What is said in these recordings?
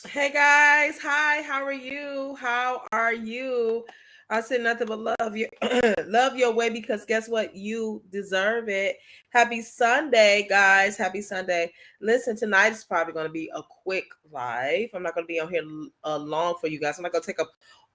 Hey guys, hi, how are you? How are you? I said nothing but love you. Love your way because guess what? You deserve it. Happy Sunday, guys. Happy Sunday. Listen, tonight is probably going to be a quick live. I'm not going to be on here long for you guys. I'm not going to take up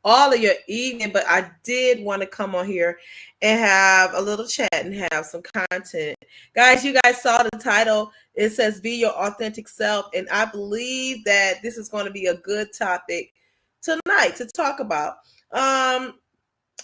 all of your evening, but I did want to come on here and have a little chat and have some content. Guys, you guys saw the title. It says be your authentic self. And I believe that this is going to be a good topic tonight to talk about.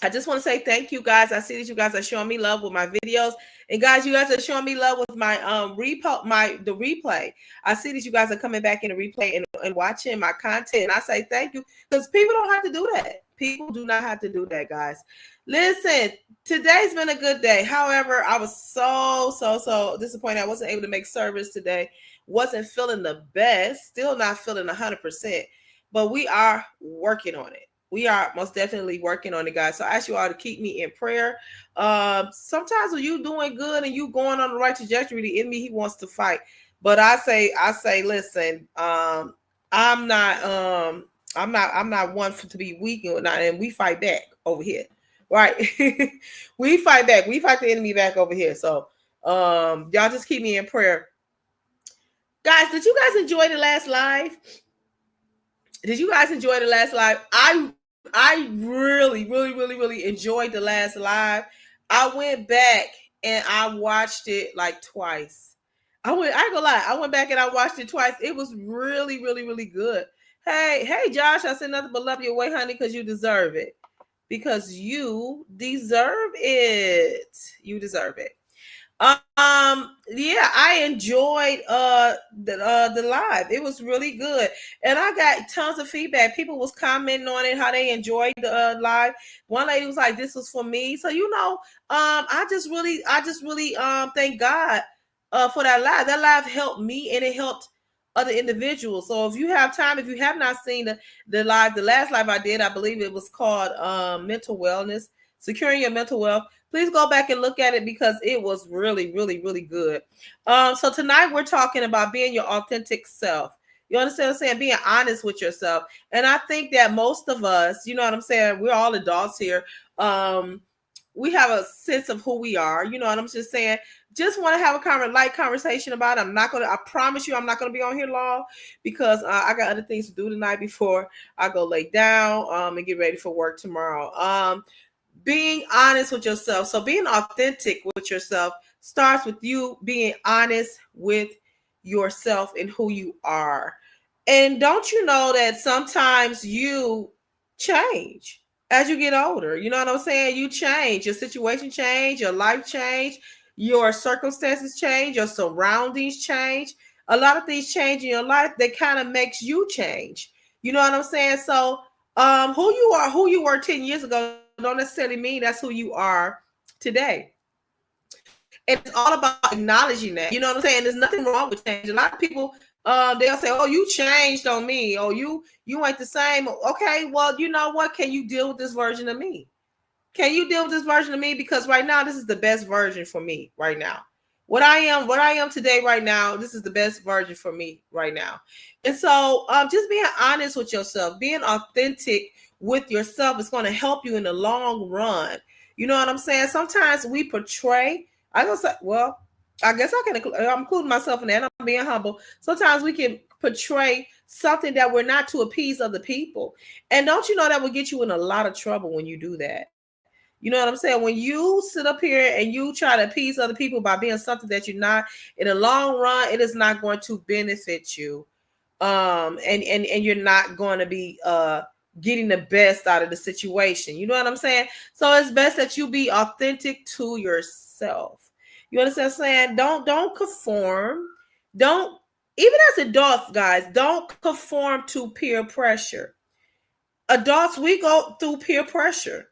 I just want to say thank you guys. I see that you guys are showing me love with my videos. And guys, you guys are showing me love with my the replay. I see that you guys are coming back in the replay and watching my content. And I say thank you because people don't have to do that. People do not have to do that, guys. Listen, today's been a good day. However, I was so disappointed. I wasn't able to make service today. Wasn't feeling the best. Still not feeling 100%. But we are working on it. We are most definitely working on it, guys. So I ask you all to keep me in prayer. Sometimes when you doing good and you going on the right trajectory, the enemy, he wants to fight. But I say, listen, I'm not one to be weak and we fight back over here. Right. We fight back. We fight the enemy back over here. So y'all just keep me in prayer. Guys, did you guys enjoy the last live? Did you guys enjoy the last live? I really enjoyed the last live. I went back and I watched it like twice. I ain't gonna lie. I went back and I watched it twice. It was really good. Hey, Josh, I said nothing but love your way, honey, because you deserve it. Because you deserve it. You deserve it. Yeah, I enjoyed the live. It was really good, and I got tons of feedback. People was commenting on it, how they enjoyed the live. One lady was like, "This was for me." So I just really thank God for that live. That live helped me, and it helped other individuals. So if you have time, if you have not seen the live, the last live I did, I believe it was called mental wellness, securing your mental wealth. Please go back and look at it because it was really good. So tonight we're talking about being your authentic self. You understand what I'm saying? Being honest with yourself. And I think that most of us, you know what I'm saying? We're all adults here. We have a sense of who we are. You know what I'm just saying? Just want to have a light conversation about it. I promise you, I'm not going to be on here long because I got other things to do tonight before I go lay down and get ready for work tomorrow. Being honest with yourself. So being authentic with yourself starts with you being honest with yourself and who you are. And don't you know that sometimes you change as you get older? You know what I'm saying? You change. Your situation change, your life change, your circumstances change, your surroundings change. A lot of things change in your life that kind of makes you change. You know what I'm saying? So who you were 10 years ago don't necessarily mean that's who you are today. And it's all about acknowledging that. You know what I'm saying? There's nothing wrong with change. A lot of people they'll say, "Oh, you changed on me. Oh, you ain't the same." Okay, well, you know what? Can you deal with this version of me? Can you deal with this version of me? Because right now, this is the best version for me right now. what I am today right now, this is the best version for me right now. And so just being honest with yourself, being authentic with yourself is going to help you in the long run. You know what I'm saying? Sometimes we portray, I gonna say, well, I guess I'm including myself in that. I'm being humble. Sometimes we can portray something that we're not to appease other people. And don't you know that will get you in a lot of trouble when you do that? You know what I'm saying? When you sit up here and you try to appease other people by being something that you're not, in the long run, it is not going to benefit you. And you're not going to be getting the best out of the situation. You know what I'm saying? So it's best that you be authentic to yourself. You understand what I'm saying? Don't conform. Don't, even as adults, guys, don't conform to peer pressure. Adults, we go through peer pressure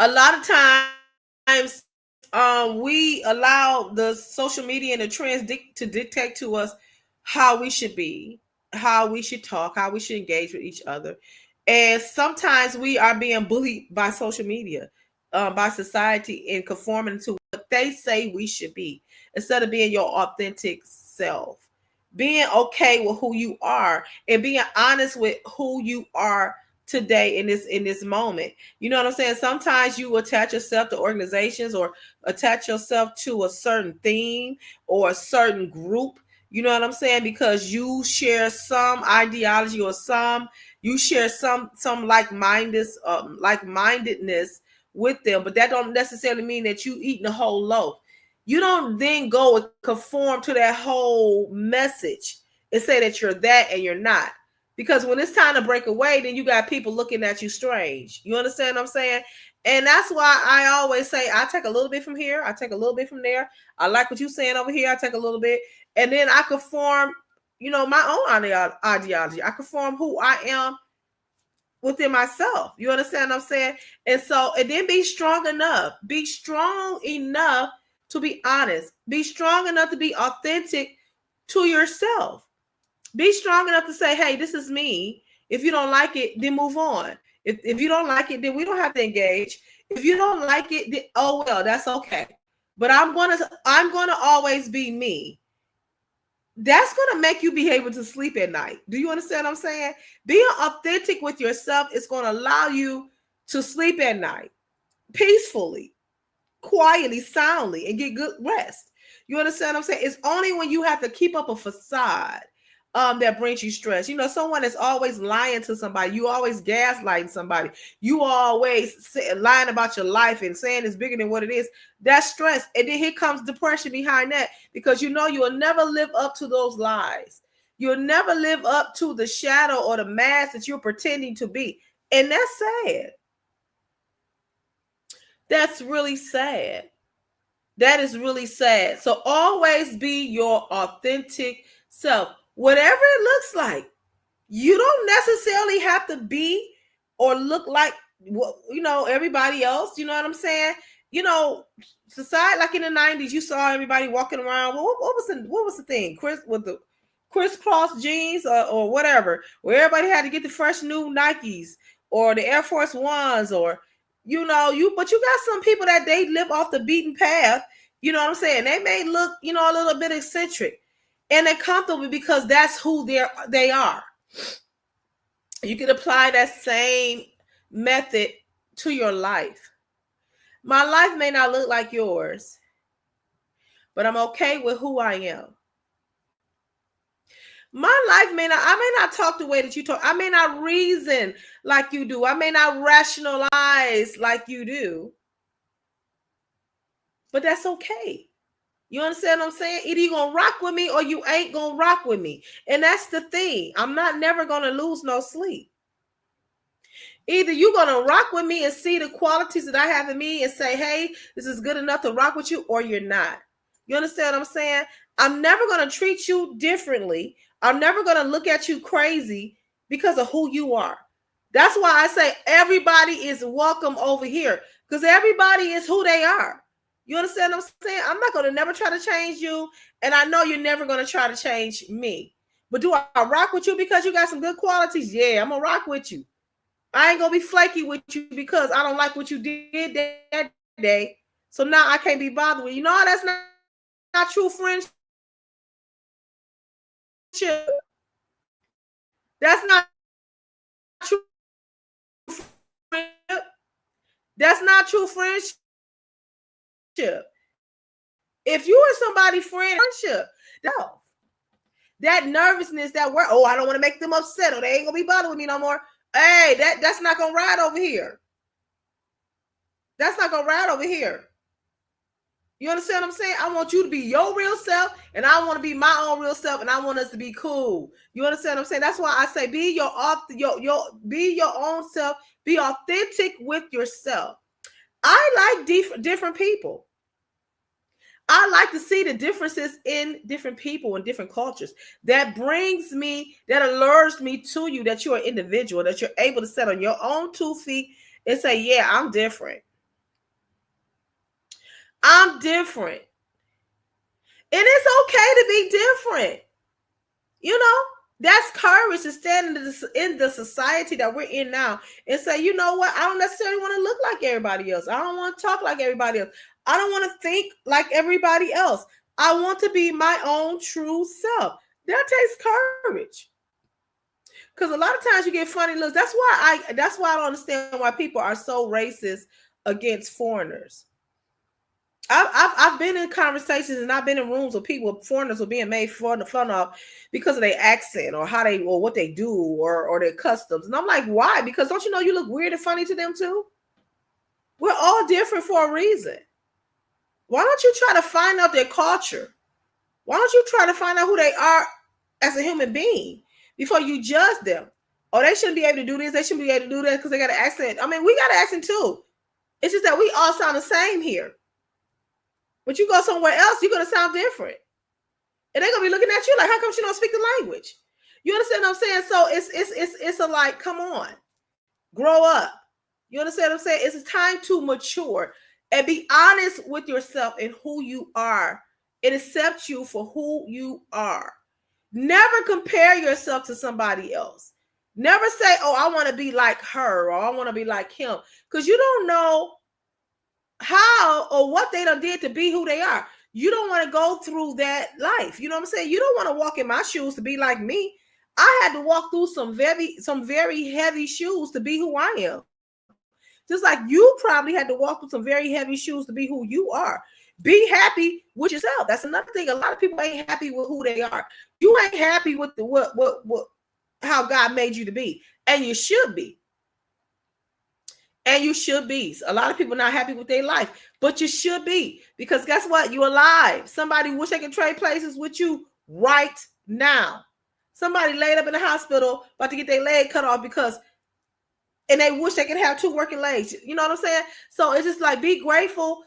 a lot of times. We allow the social media and the trends to dictate to us how we should be, how we should talk, how we should engage with each other. And sometimes we are being bullied by social media, by society, and conforming to what they say we should be instead of being your authentic self. Being okay with who you are and being honest with who you are today in this moment. You know what I'm saying? Sometimes you attach yourself to organizations or attach yourself to a certain theme or a certain group. You know what I'm saying? Because you share some ideology or you share some like mindedness with them, but that don't necessarily mean that you eating the whole loaf. You don't then go and conform to that whole message and say that you're that and you're not. Because when it's time to break away, then you got people looking at you strange. You understand what I'm saying? And that's why I always say I take a little bit from here, I take a little bit from there. I like what you're saying over here, I take a little bit, and then I conform, my own ideology. I conform who I am within myself. You understand what I'm saying? And so, and then be strong enough. Be strong enough to be honest. Be strong enough to be authentic to yourself. Be strong enough to say, hey, this is me. If you don't like it, then move on. If you don't like it, then we don't have to engage. If you don't like it, then, oh well, that's okay. But I'm gonna always be me. That's gonna make you be able to sleep at night. Do you understand what I'm saying? Being authentic with yourself is gonna allow you to sleep at night peacefully, quietly, soundly, and get good rest. You understand what I'm saying? It's only when you have to keep up a facade that brings you stress. Someone that's always lying to somebody. You always gaslighting somebody. You always lying about your life and saying it's bigger than what it is. That's stress. And then here comes depression behind that, because you will never live up to those lies. You'll never live up to the shadow or the mask that you're pretending to be. And that's sad. That's really sad. That is really sad. So always be your authentic self, whatever it looks like. You don't necessarily have to be or look like everybody else. You know what I'm saying? Society, like in the 90s, you saw everybody walking around. What was the thing? Chris with the crisscross jeans or whatever, where everybody had to get the fresh new Nikes or the Air Force Ones, or but you got some people that they live off the beaten path. You know what I'm saying? They may look, a little bit eccentric, and they're comfortable because that's who they are. You can apply that same method to your life. My life may not look like yours, but I'm okay with who I am. My life I may not talk the way that you talk. I may not reason like you do. I may not rationalize like you do. But that's okay. You understand what I'm saying? Either you're going to rock with me or you ain't going to rock with me. And that's the thing. I'm never going to lose no sleep. Either you're going to rock with me and see the qualities that I have in me and say, hey, this is good enough to rock with you, or you're not. You understand what I'm saying? I'm never going to treat you differently. I'm never going to look at you crazy because of who you are. That's why I say everybody is welcome over here, because everybody is who they are. You understand what I'm saying? I'm not going to never try to change you, and I know you're never going to try to change me. But do I rock with you because you got some good qualities? Yeah, I'm going to rock with you. I ain't going to be flaky with you because I don't like what you did that day. So now I can't be bothered with you. No, that's not true friendship. That's not true friendship. That's not true friendship. If you are somebody's friendship, that nervousness, that work, oh, I don't want to make them upset, or they ain't gonna be bothered with me no more. Hey, that's not gonna ride over here. That's not gonna ride over here. You understand what I'm saying? I want you to be your real self, and I want to be my own real self, and I want us to be cool. You understand what I'm saying? That's why I say be your own self. Be authentic with yourself. I like different people. I like to see the differences in different people and different cultures. That allures me to you, that you're an individual, that you're able to sit on your own 2 feet and say, yeah, I'm different. I'm different. And it's okay to be different. You know, that's courage to stand in the society that we're in now and say, you know what? I don't necessarily want to look like everybody else. I don't want to talk like everybody else. I don't want to think like everybody else. I want to be my own true self. That takes courage. Because a lot of times you get funny looks. That's why I don't understand why people are so racist against foreigners. I've been in conversations and I've been in rooms where foreigners were being made fun of because of their accent or what they do or their customs. And I'm like, why? Because don't you know you look weird and funny to them too? We're all different for a reason. Why don't you try to find out their culture? Why don't you try to find out who they are as a human being before you judge them? Oh, they shouldn't be able to do this. They shouldn't be able to do that because they got an accent. I mean, we got an accent too. It's just that we all sound the same here. But you go somewhere else, you're going to sound different. And they're going to be looking at you like, how come she don't speak the language? You understand what I'm saying? So it's a like, come on, grow up. You understand what I'm saying? It's time to mature and be honest with yourself and who you are and accept you for who you are. Never compare yourself to somebody else. Never say, oh, I want to be like her or I want to be like him, because you don't know how or what they done did to be who they are. You don't want to go through that life. You know what I'm saying? You don't want to walk in my shoes to be like me. I had to walk through some very heavy shoes to be who I am. Just like you probably had to walk through some very heavy shoes to be who you are. Be happy with yourself. That's another thing. A lot of people ain't happy with who they are. You ain't happy with how God made you to be, and you should be. And you should be. A lot of people not happy with their life, but you should be, because guess what? You're alive. Somebody wish they could trade places with you right now. Somebody laid up in the hospital about to get their leg cut off and they wish they could have 2 working legs. You know what I'm saying? So it's just like, be grateful.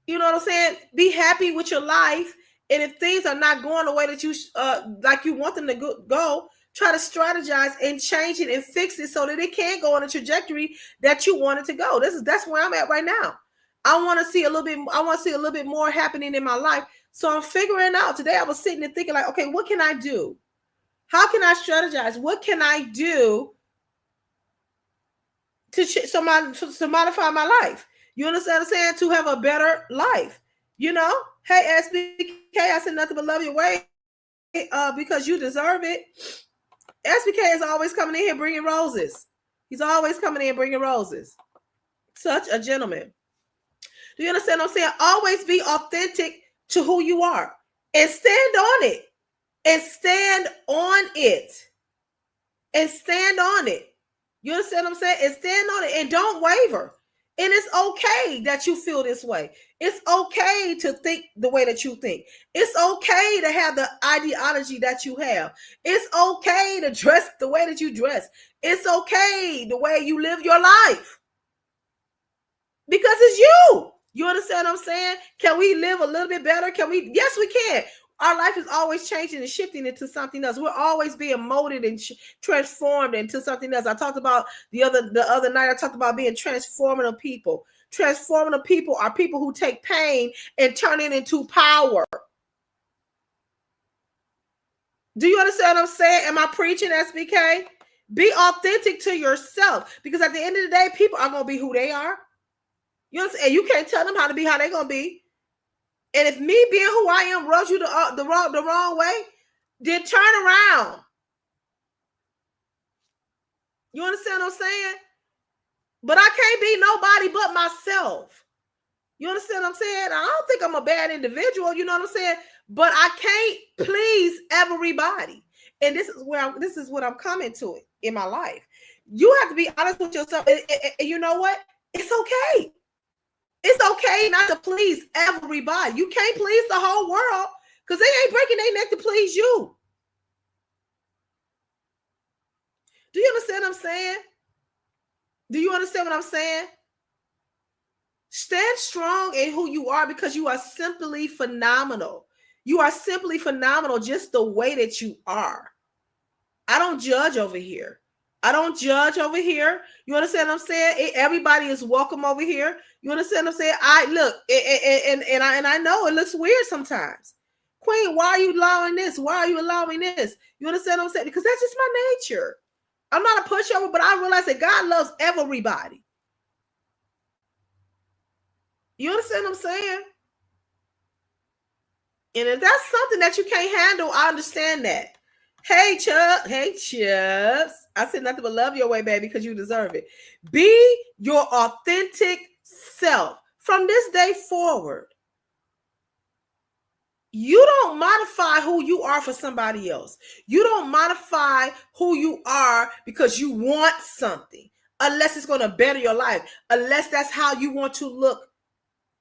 You know what I'm saying? Be happy with your life. And if things are not going the way that you like you want them to go, try to strategize and change it and fix it so that it can go on a trajectory that you want it to go. That's where I'm at right now. I want to see a little bit more happening in my life. So I'm figuring out. Today I was sitting and thinking like, okay, what can I do? How can I strategize? What can I do to modify my life? You understand what I'm saying? To have a better life. You know? Hey, SBK, I said nothing but love your way because you deserve it. SBK is always coming in here bringing roses. He's always coming in bringing roses. Such a gentleman. Do you understand what I'm saying? Always be authentic to who you are and stand on it. And stand on it. And stand on it. You understand what I'm saying? And stand on it and don't waver. And it's okay that you feel this way. It's okay to think the way that you think. It's okay to have the ideology that you have. It's okay to dress the way that you dress. It's okay the way you live your life. Because it's you. You understand what I'm saying? Can we live a little bit better? Yes, we can. Our life is always changing and shifting into something else. We're always being molded and transformed into something else. I talked about the other night, I talked about being transformative people. Transformative people are people who take pain and turn it into power. Do you understand what I'm saying? Am I preaching, SBK? Be authentic to yourself, because at the end of the day, people are going to be who they are. You understand? And you can't tell them how to be, how they're gonna be. And if me being who I am rubs you the wrong way, then turn around. You understand what I'm saying? But I can't be nobody but myself. You understand what I'm saying? I don't think I'm a bad individual, you know what I'm saying? But I can't please everybody. And this is what I'm coming to it in my life. You have to be honest with yourself. And you know what? It's okay. It's okay not to please everybody. You can't please the whole world because they ain't breaking their neck to please you. Do you understand what I'm saying? Do you understand what I'm saying? Stand strong in who you are because you are simply phenomenal. You are simply phenomenal just the way that you are. I don't judge over here. I don't judge over here. You understand what I'm saying? Everybody is welcome over here. You understand what I'm saying? I look, and I know it looks weird sometimes. Queen, why are you allowing this? Why are you allowing this? You understand what I'm saying? Because that's just my nature. I'm not a pushover, but I realize that God loves everybody. You understand what I'm saying? And if that's something that you can't handle, I understand that. Hey, Chubb. Hey, Chubbs. I said nothing but love your way, baby, because you deserve it. Be your authentic self from this day forward. You don't modify who you are for somebody else. You don't modify who you are because you want something, unless it's going to better your life, unless that's how you want to look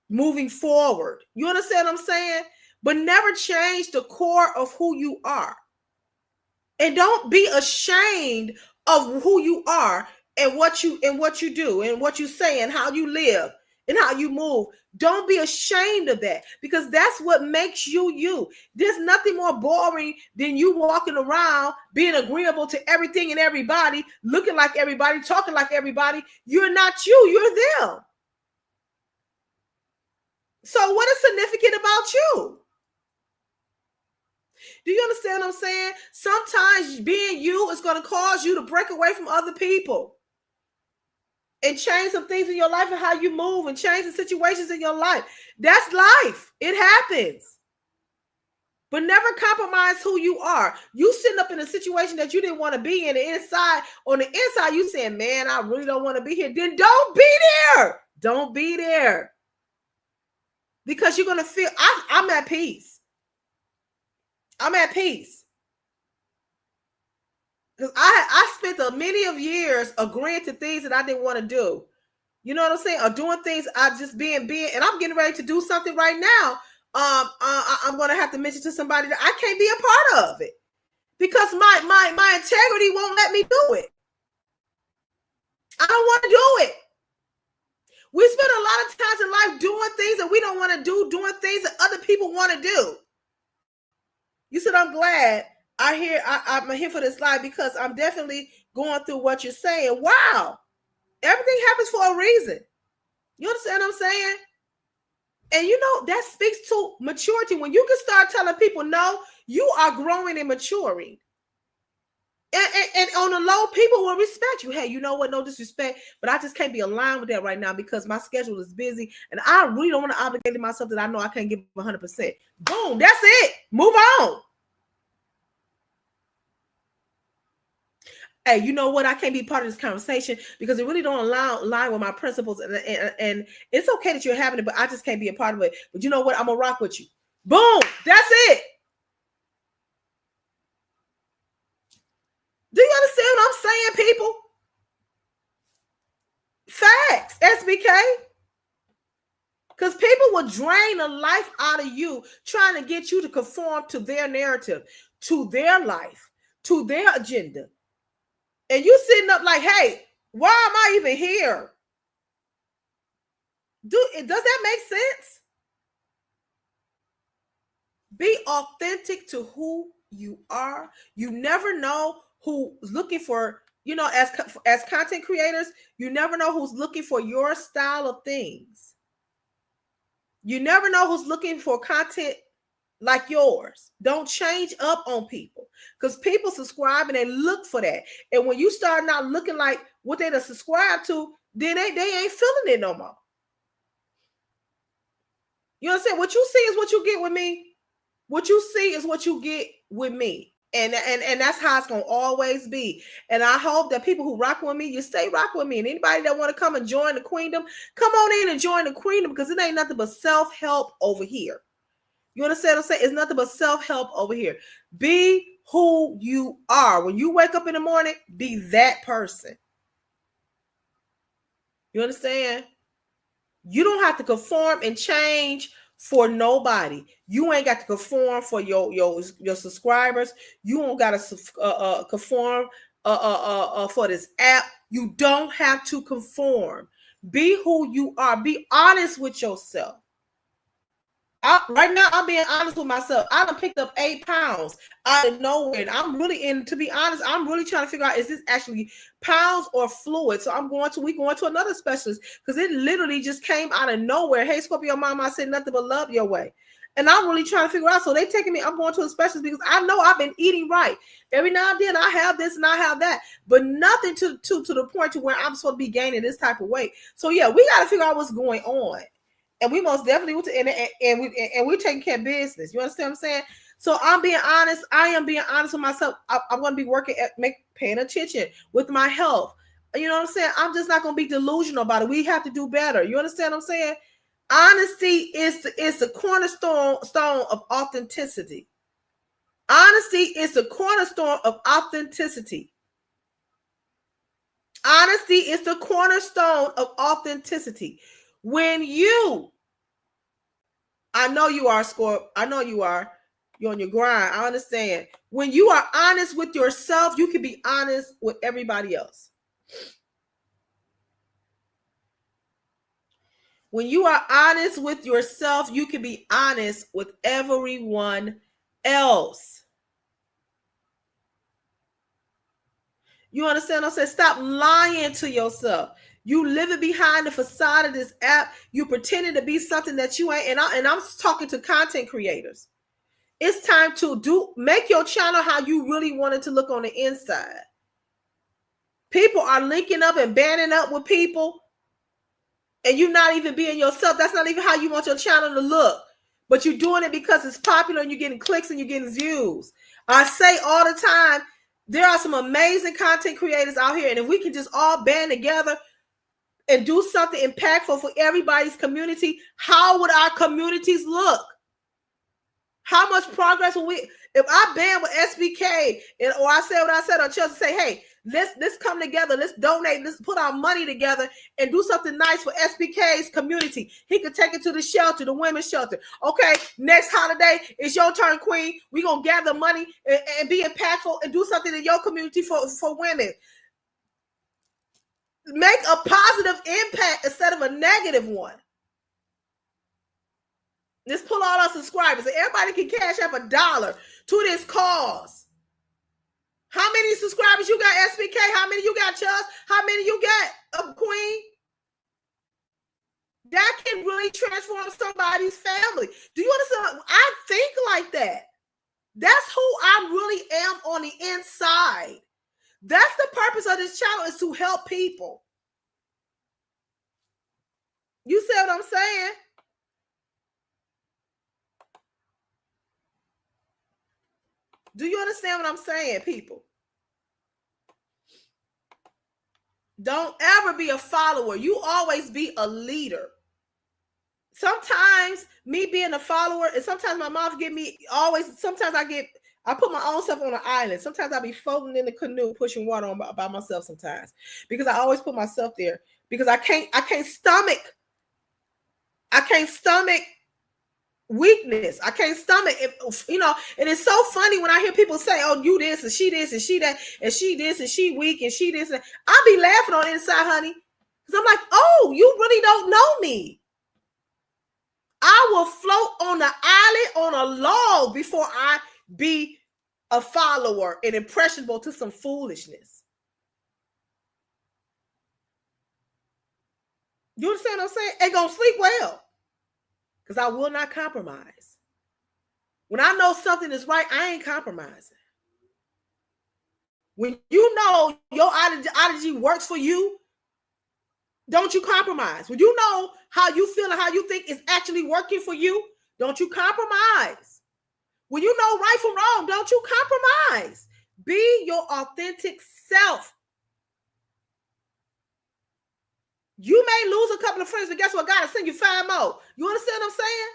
moving forward. You understand what I'm saying? But never change the core of who you are. And don't be ashamed of who you are and what you do and what you say and how you live and how you move. Don't be ashamed of that because that's what makes you you. There's nothing more boring than you walking around being agreeable to everything and everybody, looking like everybody, talking like everybody. You're not you, you're them. So what is significant about you? Do you understand what I'm saying? Sometimes being you is going to cause you to break away from other people and change some things in your life and how you move and change the situations in your life. That's life. It happens. But never compromise who you are. You sitting up in a situation that you didn't want to be in, on the inside, you saying, man, I really don't want to be here. Then don't be there. Don't be there. Because you're going to feel, I'm at peace. I'm at peace. Because I spent many of years agreeing to things that I didn't want to do. You know what I'm saying? Or doing things I just being, and I'm getting ready to do something right now. I'm going to have to mention to somebody that I can't be a part of it because my integrity won't let me do it. I don't want to do it. We spend a lot of times in life doing things that we don't want to do, doing things that other people want to do. You said, I'm glad I'm here for this live because I'm definitely going through what you're saying. Wow. Everything happens for a reason. You understand what I'm saying? And you know, that speaks to maturity. When you can start telling people, no, you are growing and maturing. And on the low, people will respect you. Hey, you know what? No disrespect, but I just can't be aligned with that right now because my schedule is busy and I really don't want to obligate myself that I know I can't give 100%. Boom, that's it. Move on. Hey, you know what? I can't be part of this conversation because it really don't align with my principles. And it's okay that you're having it, but I just can't be a part of it. But you know what? I'm going to rock with you. Boom. That's it. Do you understand what I'm saying, people? Facts, SBK. Because people will drain the life out of you trying to get you to conform to their narrative, to their life, to their agenda. And you sitting up like, hey, why am I even here? Does that make sense? Be authentic to who you are. You never know who's looking for, you know, as content creators, you never know who's looking for your style of things. You never know who's looking for content like yours. Don't change up on people because people subscribe and they look for that. And when you start not looking like what they subscribe to, then they ain't feeling it no more. You understand? What you see is what you get with me. What you see is what you get with me. And that's how it's gonna always be. And I hope that people who rock with me, you stay rock with me. And anybody that want to come and join the queendom, come on in and join the queendom, because it ain't nothing but self-help over here. You understand what I'm saying? It's nothing but self-help over here. Be who you are. When you wake up in the morning, be that person. You understand? You don't have to conform and change for nobody. You ain't got to conform for your subscribers. You don't got to conform for this app. You don't have to conform. Be who you are. Be honest with yourself. Right now, I'm being honest with myself. I done picked up 8 pounds out of nowhere. And I'm really to be honest, I'm really trying to figure out, is this actually pounds or fluid? So we going to another specialist, because it literally just came out of nowhere. Hey, Scorpio Mama, I said nothing but love your way. And I'm really trying to figure out. So they taking me, I'm going to a specialist because I know I've been eating right. Every now and then I have this and I have that, but nothing to the point to where I'm supposed to be gaining this type of weight. So yeah, we got to figure out what's going on. And we most definitely and we're taking care of business. You understand what I'm saying? So I'm being honest. I am being honest with myself. I'm going to be working paying attention with my health. You know what I'm saying? I'm just not going to be delusional about it. We have to do better. You understand what I'm saying? Honesty is the cornerstone of authenticity. Honesty is the cornerstone of authenticity. Honesty is the cornerstone of authenticity. When I know you are, Scorp. I know you are. You're on your grind. I understand. When you are honest with yourself, you can be honest with everybody else. When you are honest with yourself, you can be honest with everyone else. You understand what I'm saying? Stop lying to yourself. You living behind the facade of this app. You pretending to be something that you ain't. And I'm talking to content creators. It's time to make your channel how you really want it to look on the inside. People are linking up and banding up with people, and you're not even being yourself. That's not even how you want your channel to look. But you're doing it because it's popular and you're getting clicks and you're getting views. I say all the time, there are some amazing content creators out here, and if we can just all band together and do something impactful for everybody's community, how would our communities look? How much progress will we? If I band with SBK or I say what I said, or Chelsea say, hey, let's come together, let's donate, let's put our money together and do something nice for SBK's community. He could take it to the shelter, the women's shelter. Okay, next holiday, it's your turn, Queen. We're going to gather money and be impactful and do something in your community for women. Make a positive impact instead of a negative one. Let's pull all our subscribers. Everybody can cash up $1 to this cause. How many subscribers you got, SBK? How many you got, Chubbs? How many you got, Queen? That can really transform somebody's family. Do you understand? I think like that. That's who I really am on the inside. That's the purpose of this channel, is to help people. You see what I'm saying? Do you understand what I'm saying, people? Don't ever be a follower. You always be a leader. Sometimes me being a follower, and sometimes my mom get me sometimes I put my own stuff on an island. Sometimes I be floating in the canoe, pushing water on by myself sometimes, because I always put myself there, because I can't stomach weakness. I can't stomach it, and it's so funny when I hear people say, oh, you this and she that, and she this and she weak and she this, and I'll be laughing on the inside, honey, because I'm like, oh, you really don't know me. I will float on the island on a log before I be a follower and impressionable to some foolishness. You understand what I'm saying? Ain't gonna sleep well, because I will not compromise. When I know something is right, I ain't compromising. When you know your ideology works for you, Don't you compromise. When you know how you feel and how you think is actually working for you, don't you compromise. When you know right from wrong, don't you compromise. Be your authentic self. You may lose a couple of friends, but guess what? God will send you 5 more. You understand what I'm saying?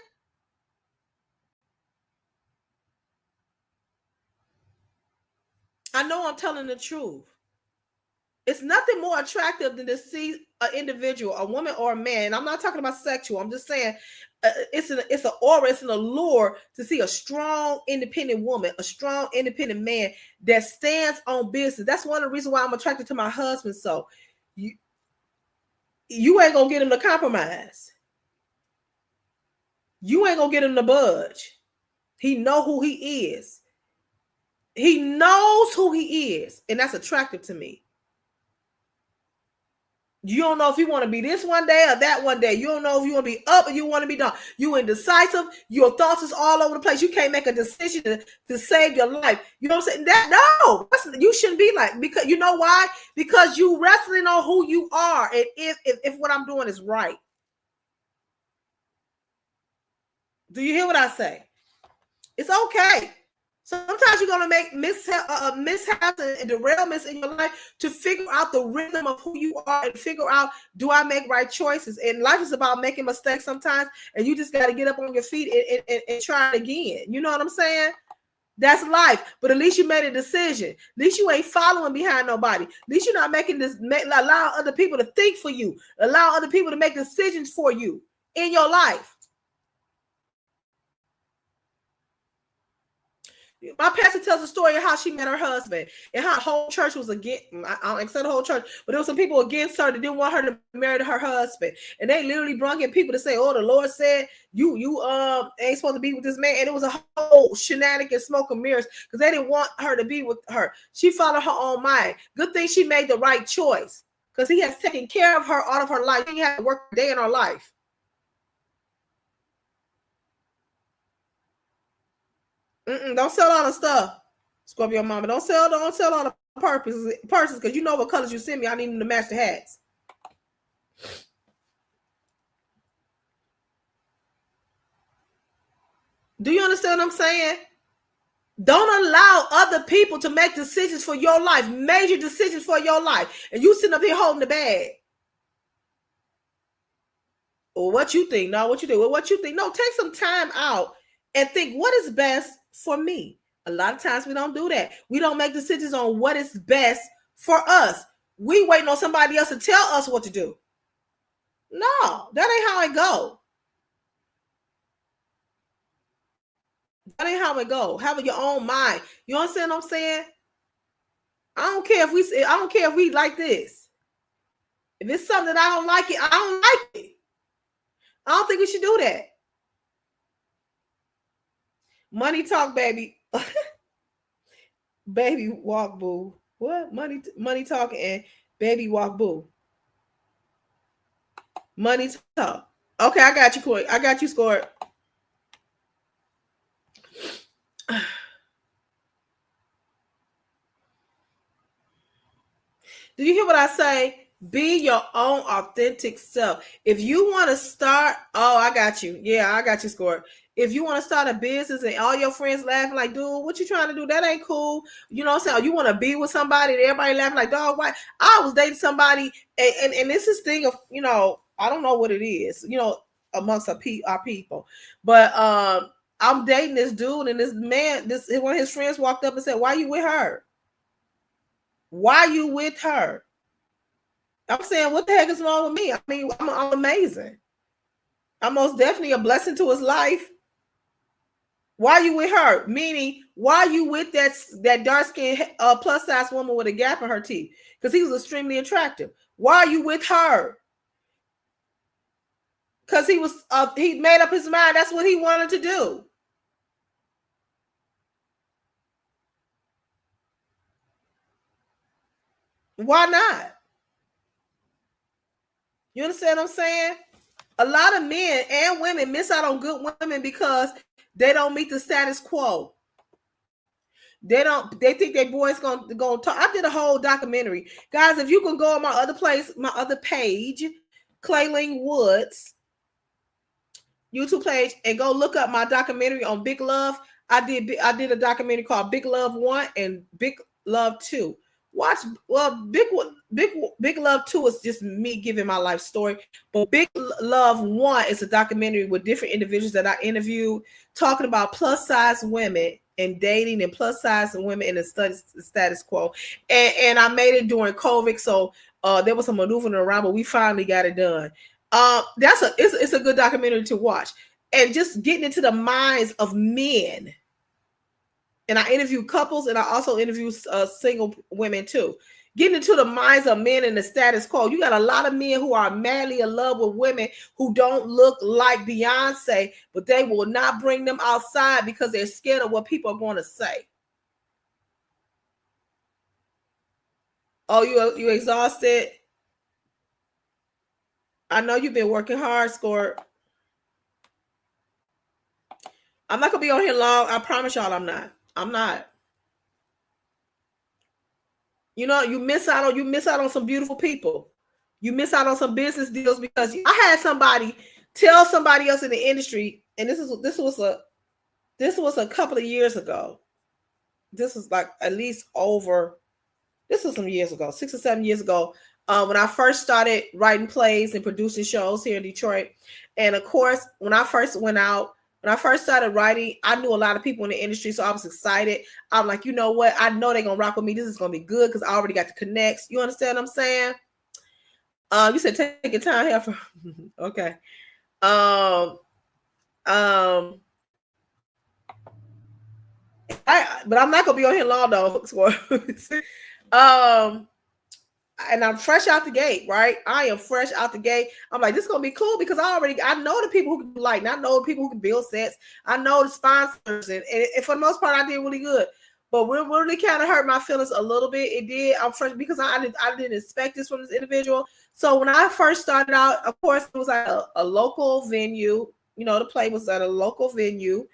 I know I'm telling the truth. It's nothing more attractive than to see an individual, a woman or a man. I'm not talking about sexual. I'm just saying it's an aura, it's an allure to see a strong, independent woman, a strong, independent man that stands on business. That's one of the reasons why I'm attracted to my husband. So you ain't gonna get him to compromise. You ain't gonna get him to budge. He know who he is. He knows who he is, and that's attractive to me. You don't know if you want to be this one day or that one day. You don't know if you want to be up or you want to be down. You indecisive. Your thoughts is all over the place. You can't make a decision to save your life. You know what I'm saying? No, you shouldn't be like, because you know why? Because you wrestling on who you are and if what I'm doing is right. Do you hear what I say? It's okay. Sometimes you're going to make mishaps and derailments in your life to figure out the rhythm of who you are and figure out, do I make right choices? And life is about making mistakes sometimes, and you just got to get up on your feet and try it again. You know what I'm saying? That's life. But at least you made a decision. At least you ain't following behind nobody. At least you're not making this, allow other people to think for you. Allow other people to make decisions for you in your life. My pastor tells a story of how she met her husband and how the whole church was against. I don't say the whole church, but there was some people against her that didn't want her to marry her husband, and they literally brought in people to say, "Oh, the Lord said you ain't supposed to be with this man," and it was a whole shenanigans, smoke and mirrors, because they didn't want her to be with her. She followed her own mind. Good thing she made the right choice, because he has taken care of her all of her life. She didn't have to work a day in her life. Don't sell all the stuff, Scorpio mama. Don't sell all the purses, because you know what colors you send me. I need them to match the hats. Do you understand what I'm saying? Don't allow other people to make decisions for your life, major decisions for your life, and you sitting up here holding the bag. Or what you think? No, what you think? Well, what you think? No, take some time out and think, what is best for me? A lot of times we don't do that. We don't make decisions on what is best for us. We waiting on somebody else to tell us what to do. No, that ain't how it go. That ain't how it go. Having your own mind. You understand what I'm saying? I don't care if we like this. If it's something that I don't like it, I don't like it. I don't think we should do that. Money talk, baby. Baby walk, boo. What? Money talk and baby walk, boo. Money talk. Okay, I got you, Corey. I got you scored. Do you hear what I say? Be your own authentic self. If you want to start, I got you. Yeah, I got you scored. If you want to start a business and all your friends laughing like, dude, what you trying to do? That ain't cool. You know what I'm saying? Or you want to be with somebody and everybody laughing like, dog, why? I was dating somebody, and this is thing of, I don't know what it is, amongst our people. But I'm dating this dude, and this man, one of his friends walked up and said, why you with her? Why you with her? I'm saying, what the heck is wrong with me? I mean, I'm amazing. I'm most definitely a blessing to his life. Why you with her? Meaning, why you with that dark-skinned plus-size woman with a gap in her teeth? Because he was extremely attractive. Why are you with her? Because he made up his mind. That's what he wanted to do. Why not? You understand what I'm saying? A lot of men and women miss out on good women because they don't meet the status quo. They think their boys gonna talk. I did a whole documentary. Guys, if you can go on my other page, Clayling Woods YouTube page and go look up my documentary on Big Love. I did a documentary called Big Love 1 and Big Love 2. Watch, well, Big Love 2 is just me giving my life story, but Big Love 1 is a documentary with different individuals that I interviewed talking about plus size women and dating and plus size women in the status quo. And I made it during COVID, so there was some maneuvering around, but we finally got it done. It's a good documentary to watch, and just getting into the minds of men. And I interview couples, and I also interview single women too. Getting into the minds of men in the status quo. You got a lot of men who are madly in love with women who don't look like Beyonce, but they will not bring them outside because they're scared of what people are going to say. Oh, you exhausted? I know you've been working hard, Score. I'm not gonna be on here long. I promise y'all I'm not. I'm not. You know, you miss out on some beautiful people. You miss out on some business deals because I had somebody tell somebody else in the industry, and this was a couple of years ago. This was like at least this was some years ago, 6 or 7 years ago, when I first started writing plays and producing shows here in Detroit. And of course, when I first started writing, I knew a lot of people in the industry, so I was excited. I'm like, you know what? I know they're gonna rock with me. This is gonna be good because I already got the connects. You understand what I'm saying? You said take your time here for okay. But I'm not gonna be on here long though. And I'm fresh out the gate, right? I am fresh out the gate. I'm like, this is gonna be cool because I know the people who can light, and I know the people who can build sets. I know the sponsors, and for the most part, I did really good. But what really kind of hurt my feelings a little bit, it did. I'm fresh because I didn't expect this from this individual. So when I first started out, of course, it was at a local venue. You know, the play was at a local venue.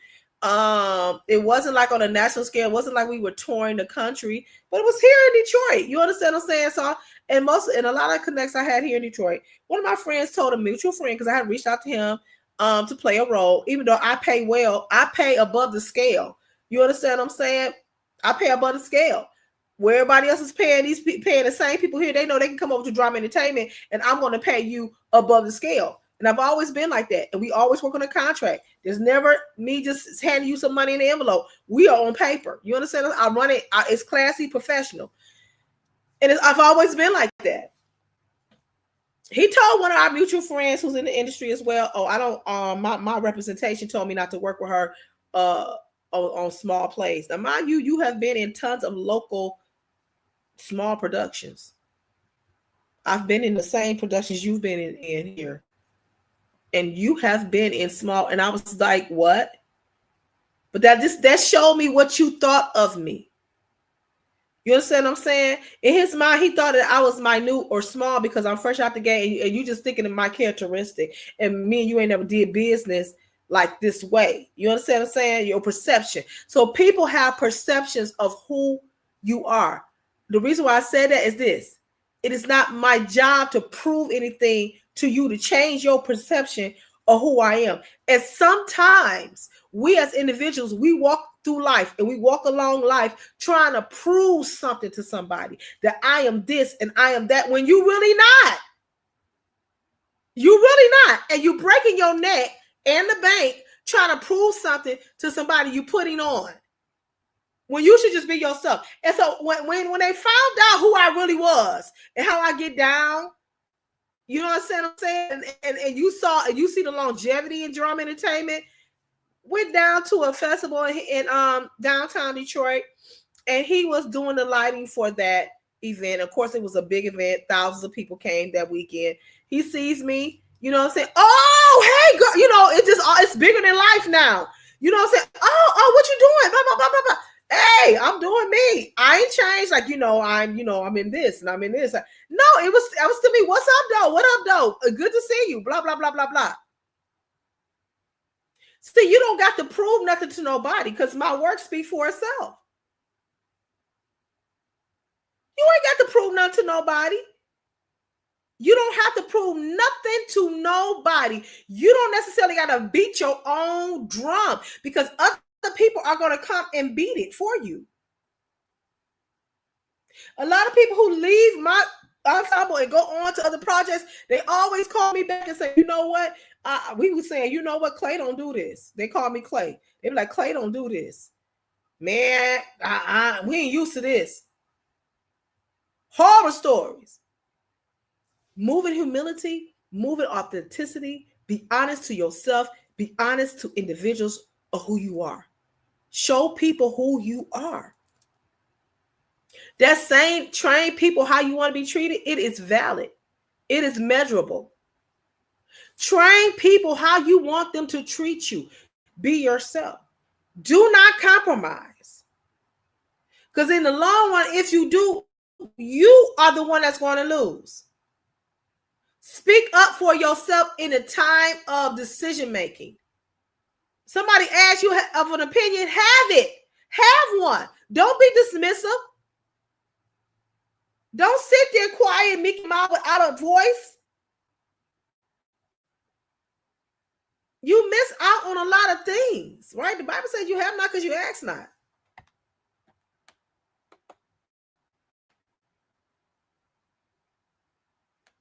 It wasn't like on a national scale. It wasn't like we were touring the country, but it was here in Detroit. You understand what I'm saying? So, and a lot of connects I had here in Detroit. One of my friends told a mutual friend, because I had reached out to him to play a role, even though I pay well, I pay above the scale. You understand what I'm saying? I pay above the scale. Where everybody else is paying the same people here, they know they can come over to Drama Entertainment, and I'm going to pay you above the scale. And I've always been like that. And we always work on a contract. There's never me just handing you some money in the envelope. We are on paper. You understand? I run it. It's classy, professional. And I've always been like that. He told one of our mutual friends who's in the industry as well, oh, I don't, my representation told me not to work with her on small plays. Now, mind you, you have been in tons of local small productions. I've been in the same productions you've been in here. And you have been in small, and I was like, what? But that showed me what you thought of me. You understand what I'm saying? In his mind, he thought that I was minute or small because I'm fresh out the gate, and you just thinking of my characteristic. And me and you ain't never did business like this way. You understand what I'm saying? Your perception. So people have perceptions of who you are. The reason why I said that is this. It is not my job to prove anything to you to change your perception of who I am. And sometimes we as individuals, we walk through life and we walk along life trying to prove something to somebody that I am this and I am that, when you really not. You really not. And you breaking your neck and the bank trying to prove something to somebody you putting on, when you should just be yourself. And so when they found out who I really was and how I get down, you know what I'm saying? And you see the longevity in Drama Entertainment. Went down to a festival in downtown Detroit, and he was doing the lighting for that event. Of course, it was a big event. Thousands of people came that weekend. He sees me, you know what I'm saying? Oh, hey, girl, you know, it's bigger than life now. You know what I'm saying? Oh, what you doing? Blah, blah, blah, blah, blah. Hey, I'm doing me. I ain't changed. Like, I'm in this and I'm in this. No, I was to me, what's up, though? What up, though? Good to see you. Blah, blah, blah, blah, blah. See, you don't got to prove nothing to nobody because my work speaks for itself. You ain't got to prove nothing to nobody. You don't have to prove nothing to nobody. You don't necessarily got to beat your own drum, because other people are going to come and beat it for you. A lot of people who leave my ensemble and go on to other projects, they always call me back and say, you know what? We were saying, you know what, Clay don't do this. They call me Clay. They be like, Clay don't do this. Man, we ain't used to this. Horror stories. Move in humility, move in authenticity, be honest to yourself, be honest to individuals of who you are. Show people who you are. That same train people how you want to be treated, it is valid. It is measurable. Train people how you want them to treat you. Be yourself. Do not compromise. Because in the long run, if you do, you are the one that's going to lose. Speak up for yourself in a time of decision making. Somebody asks you of an opinion, have it. Have one. Don't be dismissive. Don't sit there quiet, Mickey Mouse without a voice. You miss out on a lot of things, right? The Bible says you have not because you ask not.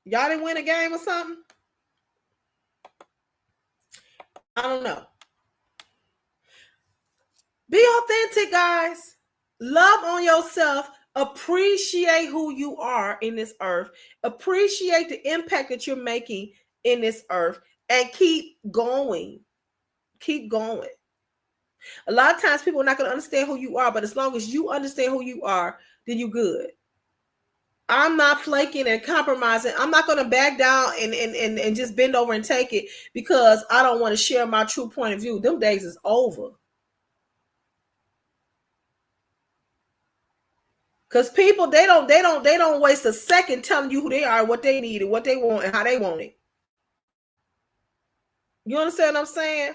Y'all didn't win a game or something? I don't know. Be authentic, guys. Love on yourself. Appreciate who you are in this earth. Appreciate the impact that you're making in this earth, and keep going. Keep going. A lot of times people are not going to understand who you are, but as long as you understand who you are, then you're good. I'm not flaking and compromising. I'm not going to back down and just bend over and take it because I don't want to share my true point of view. Them days is over. Because people, they don't waste a second telling you who they are, what they need, and what they want, and how they want it. You understand what I'm saying?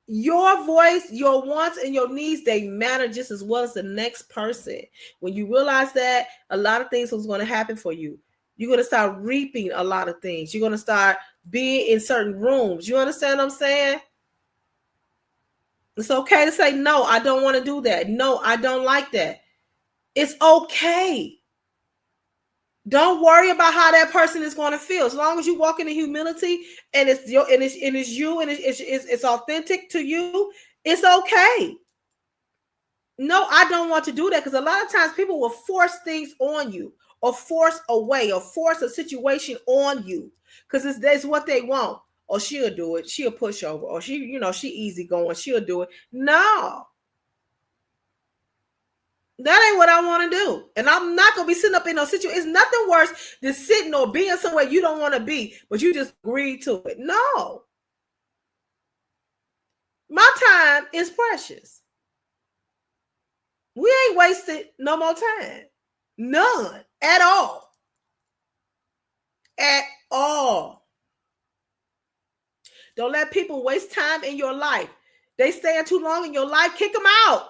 Your voice, your wants, and your needs, they matter just as well as the next person. When you realize that, a lot of things was going to happen for you. You're going to start reaping a lot of things. You're going to start being in certain rooms. You understand what I'm saying? It's okay to say, no, I don't want to do that. No, I don't like that. It's okay. Don't worry about how that person is going to feel. As long as you walk in humility and it's you and it's authentic to you, it's okay. No, I don't want to do that, because a lot of times people will force things on you, or force a way, or force a situation on you because that's what they want. Or she'll do it. She'll push over. Or she easy going. She'll do it. No. That ain't what I want to do. And I'm not going to be sitting up in no situation. It's nothing worse than sitting or being somewhere you don't want to be, but you just agreed to it. No. My time is precious. We ain't wasted no more time. None. At all. At all. Don't let people waste time in your life. They staying too long in your life, kick them out.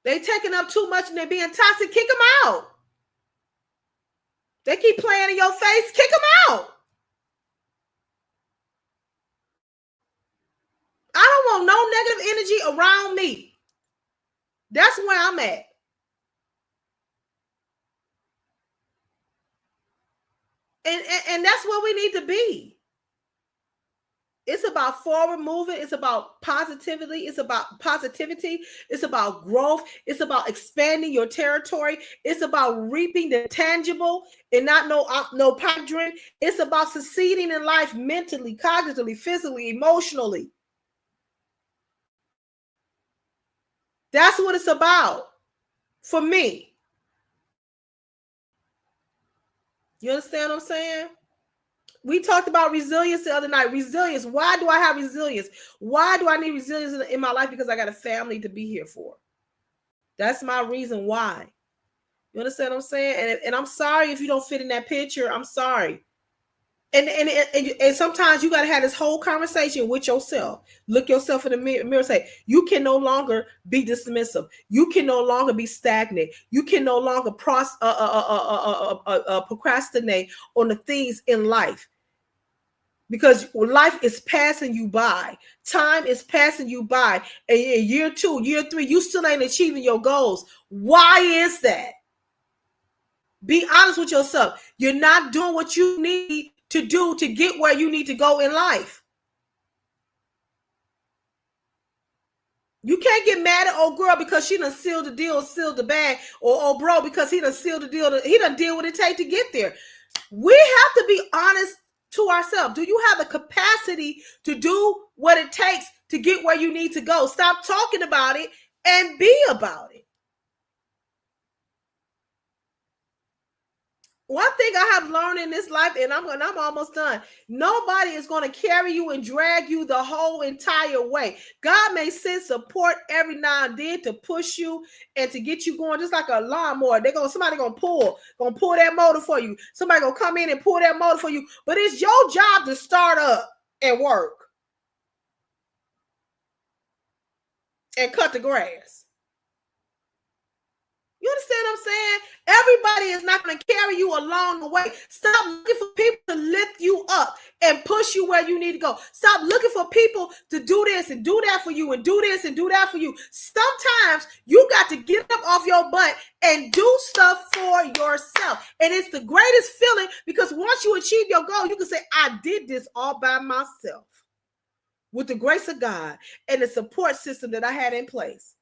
They taking up too much and they're being toxic, kick them out. They keep playing in your face, kick them out. I don't want no negative energy around me. That's where I'm at. And that's where we need to be. It's about forward moving. It's about positivity. It's about positivity. It's about growth. It's about expanding your territory. It's about reaping the tangible and not no pipe dream. It's about succeeding in life mentally, cognitively, physically, emotionally. That's what it's about for me. You understand what I'm saying? We talked about resilience the other night. Resilience. Why do I have resilience? Why do I need resilience in my life? Because I got a family to be here for. That's my reason why. You understand what I'm saying? And I'm sorry if you don't fit in that picture. I'm sorry. And sometimes you got to have this whole conversation with yourself. Look yourself in the mirror, say you can no longer be dismissive, you can no longer be stagnant, you can no longer procrastinate on the things in life, because life is passing you by, time is passing you by, and in year 2, year 3, you still ain't achieving your goals. Why is that? Be honest with yourself. You're not doing what you need to do to get where you need to go in life. You can't get mad at old girl because she done sealed the deal, sealed the bag, or old bro because he done sealed the deal. He done deal what it take to get there. We have to be honest to ourselves. Do you have the capacity to do what it takes to get where you need to go? Stop talking about it and be about it. One thing I have learned in this life, and I'm almost done. Nobody is going to carry you and drag you the whole entire way. God may send support every now and then to push you and to get you going, just like a lawnmower. Somebody gonna pull that motor for you. Somebody gonna come in and pull that motor for you. But it's your job to start up and work and cut the grass. You understand what I'm saying? Everybody is not going to carry you along the way. Stop looking for people to lift you up and push you where you need to go. Stop looking for people to do this and do that for you and do this and do that for you. Sometimes you got to get up off your butt and do stuff for yourself. And it's the greatest feeling, because once you achieve your goal, you can say, I did this all by myself with the grace of God and the support system that I had in place.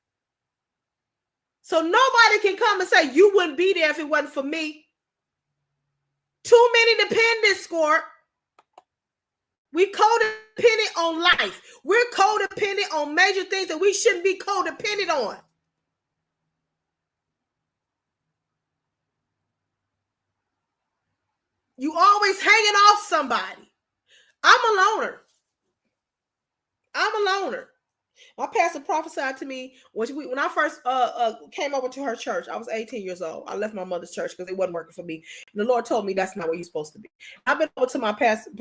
So nobody can come and say you wouldn't be there if it wasn't for me. Too many dependents, Squirt. We codependent on life. We're codependent on major things that we shouldn't be codependent on. You always hanging off somebody. I'm a loner. My pastor prophesied to me when I first came over to her church. I was 18 years old. I left my mother's church because it wasn't working for me. And the Lord told me that's not where you're supposed to be. I've been over to my pastor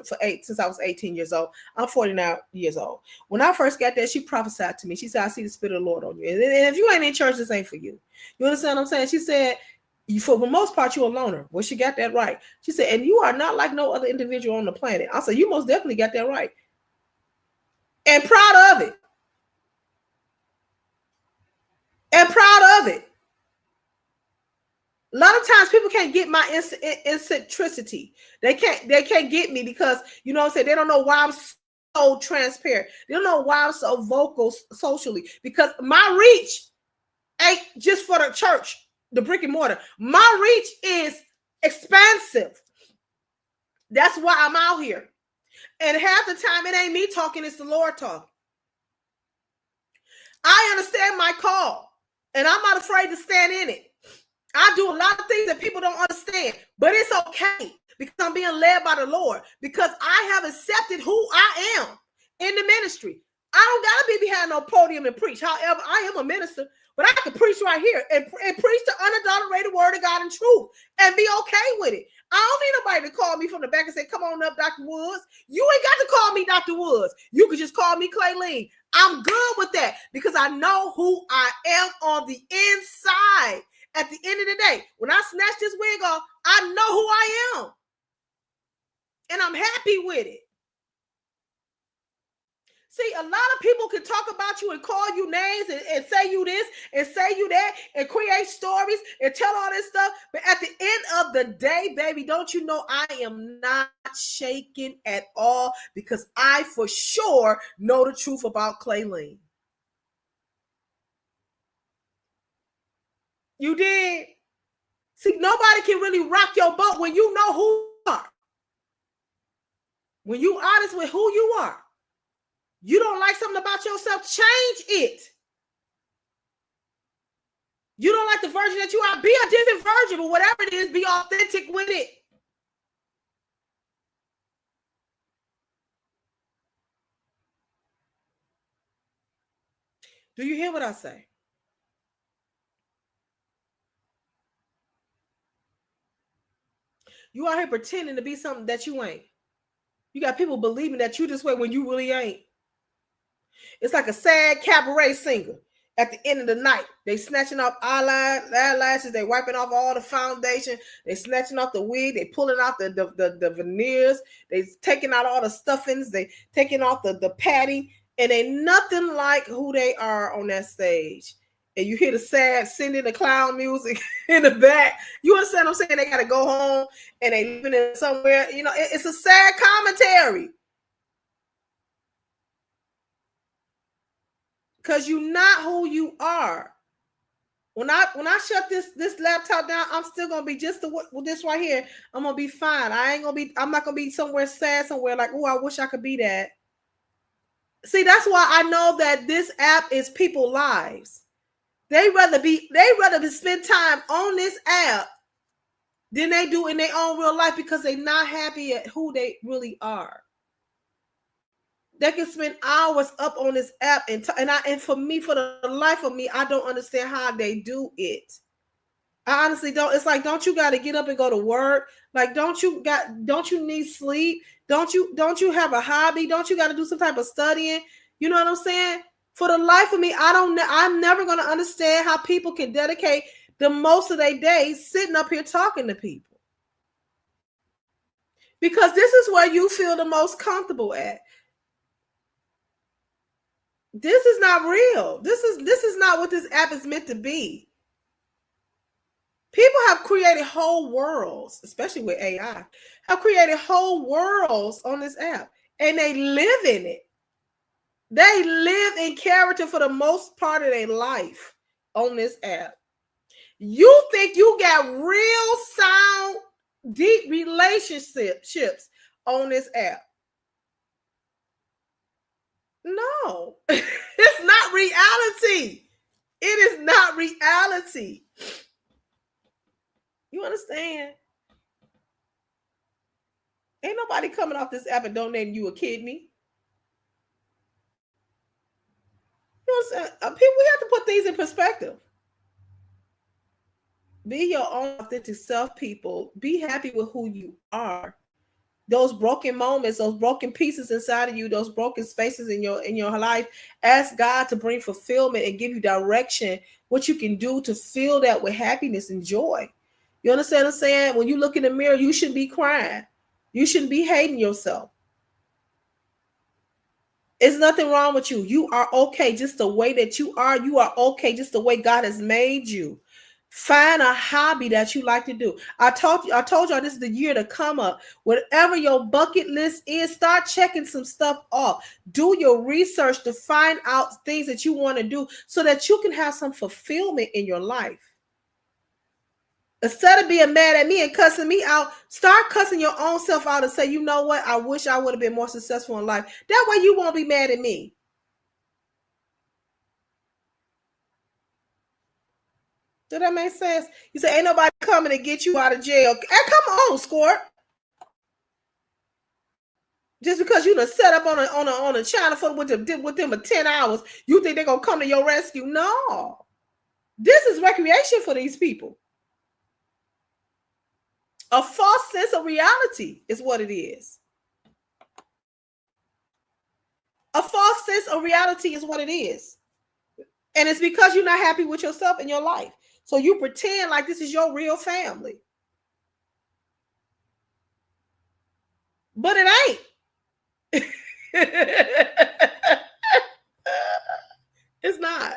since I was 18 years old. I'm 49 years old. When I first got there, she prophesied to me. She said, I see the Spirit of the Lord on you. And if you ain't in church, this ain't for you. You understand what I'm saying? She said, for the most part, you're a loner. Well, she got that right. She said, and you are not like no other individual on the planet. I said, you most definitely got that right. And proud of it. A lot of times people can't get my eccentricity. They can't get me because, you know what I'm saying, they don't know why I'm so transparent. They don't know why I'm so vocal socially, because my reach ain't just for the church, the brick and mortar. My reach is expansive. That's why I'm out here. And half the time it ain't me talking, it's the Lord talking. I understand my call, and I'm not afraid to stand in it. I do a lot of things that people don't understand, but it's okay because I'm being led by the Lord, because I have accepted who I am in the ministry. I don't got to be behind no podium and preach. However, I am a minister, but I can preach right here and preach the unadulterated word of God in truth and be okay with it. I don't need nobody to call me from the back and say, come on up, Dr. Woods. You ain't got to call me Dr. Woods. You can just call me Clayleen. I'm good with that because I know who I am on the inside. At the end of the day, when I snatch this wig off, I know who I am. And I'm happy with it. See, a lot of people can talk about you and call you names and say you this and say you that and create stories and tell all this stuff. But at the end of the day, baby, don't you know I am not shaken at all, because I for sure know the truth about Clayleen. You did? See, nobody can really rock your boat when you know who you are. When you honest with who you are. You don't like something about yourself, change it. You don't like the version that you are, be a different version, but whatever it is, be authentic with it. Do you hear what I say? You out here pretending to be something that you ain't. You got people believing that you this way when you really ain't. It's like a sad cabaret singer. At the end of the night, they snatching off eyelashes, they wiping off all the foundation, they snatching off the wig, they pulling out the veneers, they taking out all the stuffings, they taking off the padding, and ain't nothing like who they are on that stage. And you hear the sad Cindy the Clown music in the back. You understand what I'm saying? They got to go home and they living in somewhere. You know, it's a sad commentary. Because you're not who you are. When I shut this laptop down, I'm still gonna be just this right here. I'm gonna be fine. I'm not gonna be somewhere sad somewhere like, oh, I wish I could be that. See, that's why I know that this app is people's lives. They rather spend time on this app than they do in their own real life because they're not happy at who they really are. They can spend hours up on this app and for the life of me, I don't understand how they do it. I honestly don't. It's like, don't you got to get up and go to work? Like, don't you need sleep? Don't you have a hobby? Don't you got to do some type of studying? You know what I'm saying? For the life of me, I'm never going to understand how people can dedicate the most of their days sitting up here talking to people. Because this is where you feel the most comfortable at. This is not real. This is not what this app is meant to be. People have created whole worlds, especially with AI, have created whole worlds on this app, and they live in it. They live in character for the most part of their life on this app. You think you got real sound, deep relationships on this app? No, it's not reality. It is not reality. You understand? Ain't nobody coming off this app and donating you a kidney. You know what I'm saying? People, we have to put things in perspective. Be your own authentic self, people. Be happy with who you are. Those broken moments, those broken pieces inside of you, those broken spaces in your life, ask God to bring fulfillment and give you direction, what you can do to fill that with happiness and joy. You understand what I'm saying? When you look in the mirror, you shouldn't be crying. You shouldn't be hating yourself. There's nothing wrong with you. You are okay just the way that you are. You are okay just the way God has made you. Find a hobby that you like to do. I told y'all this is the year to come up. Whatever your bucket list is, start checking some stuff off. Do your research to find out things that you want to do so that you can have some fulfillment in your life. Instead of being mad at me and cussing me out, start cussing your own self out and say, you know what? I wish I would have been more successful in life. That way you won't be mad at me. Does that make sense? You say, ain't nobody coming to get you out of jail. Hey, come on, Squirt. Just because you done set up on a China phone with them for 10 hours, you think they're going to come to your rescue? No. This is recreation for these people. A false sense of reality is what it is. A false sense of reality is what it is. And it's because you're not happy with yourself in your life. So you pretend like this is your real family. But it ain't. It's not.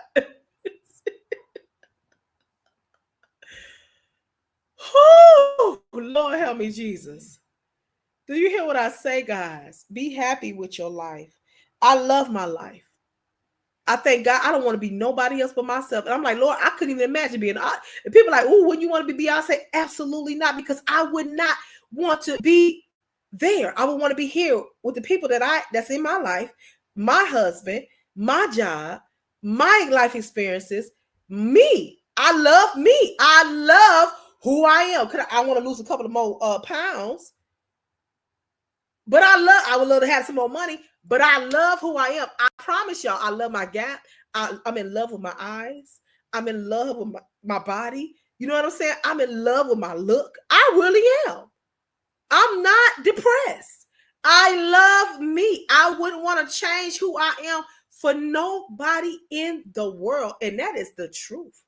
Oh, Lord help me, Jesus. Do you hear what I say, guys? Be happy with your life. I love my life. I thank God I don't want to be nobody else but myself. And I'm like, Lord, I couldn't even imagine being. And people are like, oh, wouldn't you want to be Beyonce? Absolutely not, because I would not want to be there. I would want to be here with the people that's in my life, my husband, my job, my life experiences, me. I love me. I love who I am. I want to lose a couple of more pounds. But I would love to have some more money, but I love who I am. I promise y'all, I love my gap. I'm in love with my eyes. I'm in love with my body. You know what I'm saying? I'm in love with my look. I really am. I'm not depressed. I love me. I wouldn't want to change who I am for nobody in the world. And that is the truth.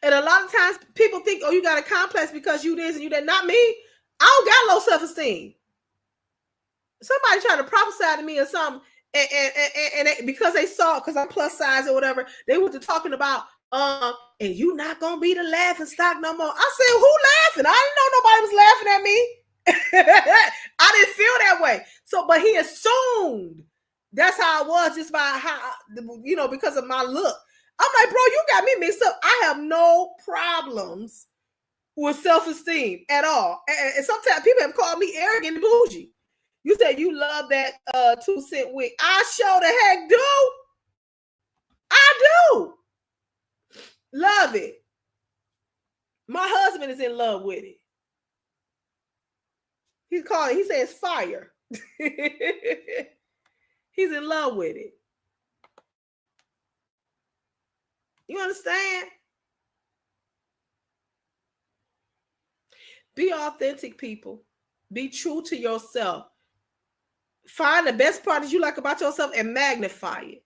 And a lot of times people think, oh, you got a complex because you this and you that. Not me. I don't got low self-esteem. Somebody tried to prophesy to me or something, and because they saw, because I'm plus size or whatever, they were talking about, and you not gonna be the laughing stock no more. I said, who laughing? I didn't know nobody was laughing at me. I didn't feel that way. So, but he assumed that's how I was just by how, because of my look. I'm like, bro, you got me mixed up. I have no problems with self-esteem at all. And sometimes people have called me arrogant and bougie. You said you love that 2-cent wig. I sure the heck do. I do. Love it. My husband is in love with it. He says fire. He's in love with it. You understand? Be authentic, people. Be true to yourself. Find the best part that you like about yourself and magnify it.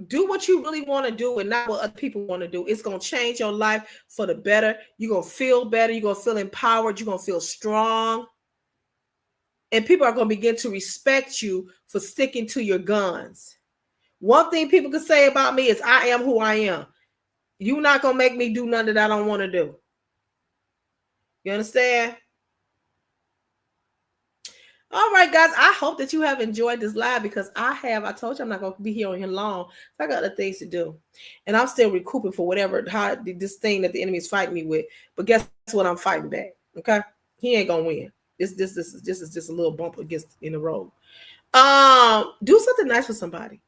Do what you really want to do and not what other people want to do. It's going to change your life for the better. You're going to feel better. You're going to feel empowered. You're going to feel strong. And people are going to begin to respect you for sticking to your guns. One thing people can say about me is I am who I am. You're not going to make me do nothing that I don't want to do. You understand? All right, guys, I hope that you have enjoyed this live because I told you I'm not going to be here on here long. So I got other things to do. And I'm still recouping for this thing that the enemy is fighting me with. But guess what? I'm fighting back. Okay? He ain't going to win. This is just a little bump in the road. Do something nice for somebody.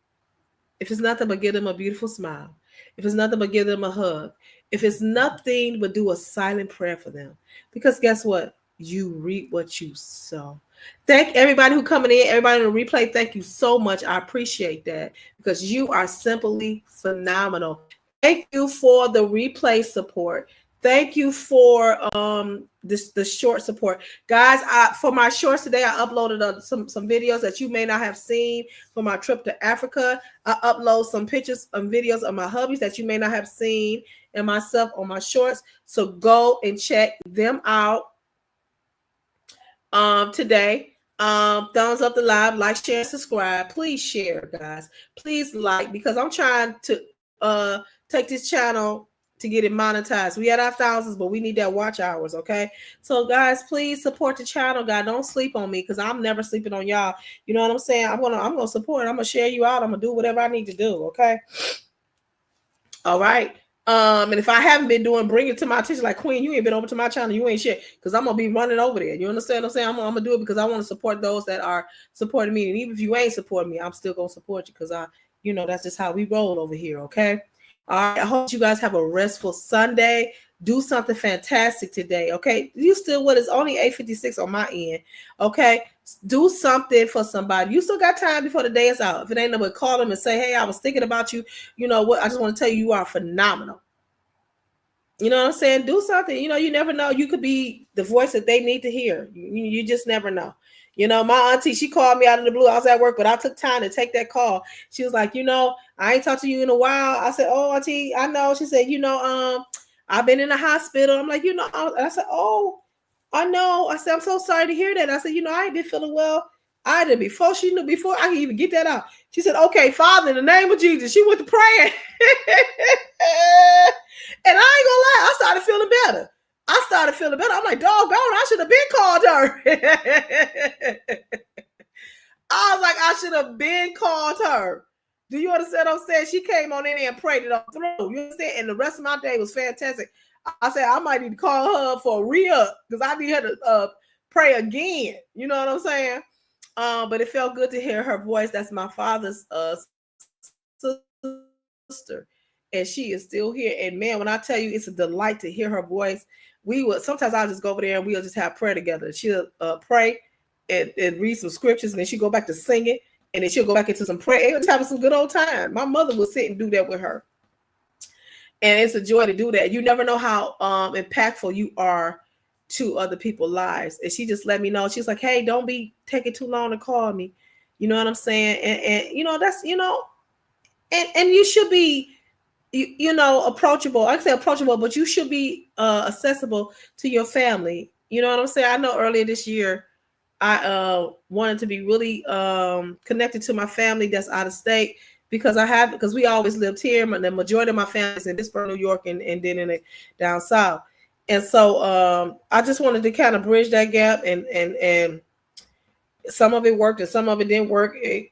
If it's nothing but give them a beautiful smile. If it's nothing but give them a hug. If it's nothing but do a silent prayer for them. Because guess what? You reap what you sow. Thank everybody who coming in, everybody in the replay. Thank you so much. I appreciate that because you are simply phenomenal. Thank you for the replay support. Thank you for the short support, guys. For my shorts today, I uploaded some videos that you may not have seen for my trip to Africa. I upload some pictures and videos of my hubbies that you may not have seen and myself on my shorts. So go and check them out. Today, thumbs up the live, like, share, subscribe. Please share, guys. Please like, because I'm trying to take this channel to get it monetized. We had our thousands, but we need that watch hours, okay? So, guys, please support the channel, guys. Don't sleep on me because I'm never sleeping on y'all. You know what I'm saying? I'm gonna support. I'm gonna share you out. I'm gonna do whatever I need to do, okay? All right. And if I haven't been bring it to my attention, like Queen, you ain't been over to my channel, you ain't shit, because I'm gonna be running over there. You understand what I'm saying? I'm gonna do it because I want to support those that are supporting me. And even if you ain't supporting me, I'm still gonna support you because that's just how we roll over here. Okay. All right. I hope you guys have a restful Sunday. Do something fantastic today. Okay. You still with us? Only 8:56 on my end. Okay. Do something for somebody. You still got time before the day is out. If it ain't nobody, call them and say, hey, I was thinking about you. You know what? I just want to tell you, you are phenomenal. You know what I'm saying? Do something. You never know. You could be the voice that they need to hear. You just never know. My auntie, she called me out of the blue. I was at work, but I took time to take that call. She was like, I ain't talked to you in a while. I said, oh, auntie, I know. She said, I've been in the hospital. I'm like, I said, oh, I know. I said, I'm so sorry to hear that. I said, I ain't been feeling well. I did before she knew, before I could even get that out. She said, okay, Father, in the name of Jesus. She went to praying. And I ain't gonna lie, I started feeling better. I'm like, doggone, I should have been called her. I was like, I should have been called her. Do you understand what I'm saying? She came on in there and prayed it on through. You understand? And the rest of my day was fantastic. I said, I might need to call her for a re-up because I need her to pray again. You know what I'm saying? But it felt good to hear her voice. That's my father's sister. And she is still here. And man, when I tell you, it's a delight to hear her voice. Sometimes I'll just go over there and we'll just have prayer together. She'll pray and read some scriptures, and then she'll go back to singing, and then she'll go back into some prayer. It was having some good old time. My mother would sit and do that with her. And it's a joy to do that. You never know how impactful you are to other people's lives. And she just let me know. She's like, hey, don't be taking too long to call me. You know what I'm saying? And you know, that's, you know, and you should be, you know, approachable. I can say approachable, but you should be accessible to your family. You know what I'm saying? I know earlier this year, I wanted to be really connected to my family that's out of state, because we always lived here. The majority of my family is in Pittsburgh, New York, and then in the down south. And so I just wanted to kind of bridge that gap, and some of it worked and some of it didn't work. It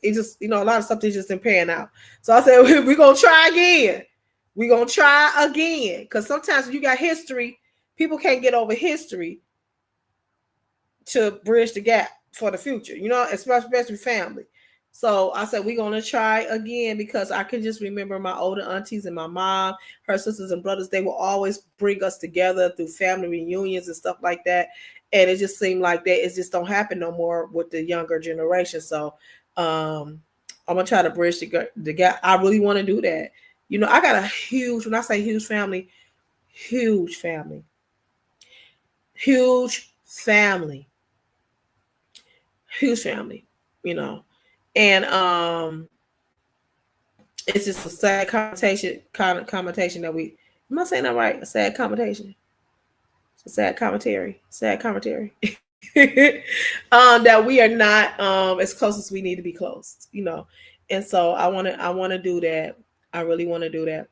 just, you know, a lot of stuff is just didn't pan out. So I said, we're gonna try again. We're gonna try again, because sometimes when you got history, people can't get over history to bridge the gap for the future, you know, especially family. So I said, we're going to try again, because I can just remember my older aunties and my mom, her sisters and brothers, they will always bring us together through family reunions and stuff like that. And it just seemed like that it just don't happen no more with the younger generation. So I'm going to try to bridge the gap. I really want to do that. You know, I got a huge, when I say huge family, huge family, you know. And it's just a sad connotation that we, am I saying that right? A sad connotation. It's a sad commentary. That we are not as close as we need to be close, you know. And so I want to do that. I really want to do that.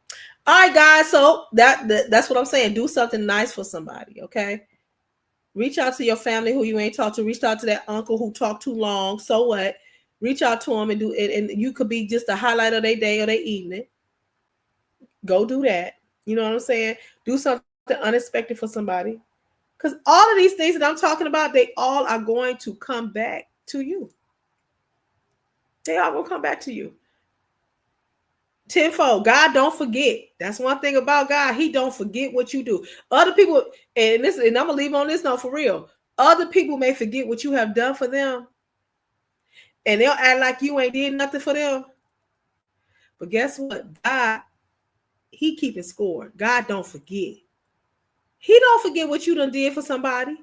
All right, guys. So that's what I'm saying. Do something nice for somebody, okay? Reach out to your family who you ain't talked to. Reach out to that uncle who talked too long. So what? Reach out to them and do it. And you could be just a highlight of their day or their evening. Go do that. You know what I'm saying? Do something unexpected for somebody. Because all of these things that I'm talking about, they all are going to come back to you. They all will come back to you. Tenfold. God don't forget. That's one thing about God. He don't forget what you do. Other people, and I'm gonna leave on this note for real. Other people may forget what you have done for them, and they'll act like you ain't did nothing for them. But guess what? God, he keeping score. God don't forget. He don't forget what you done did for somebody.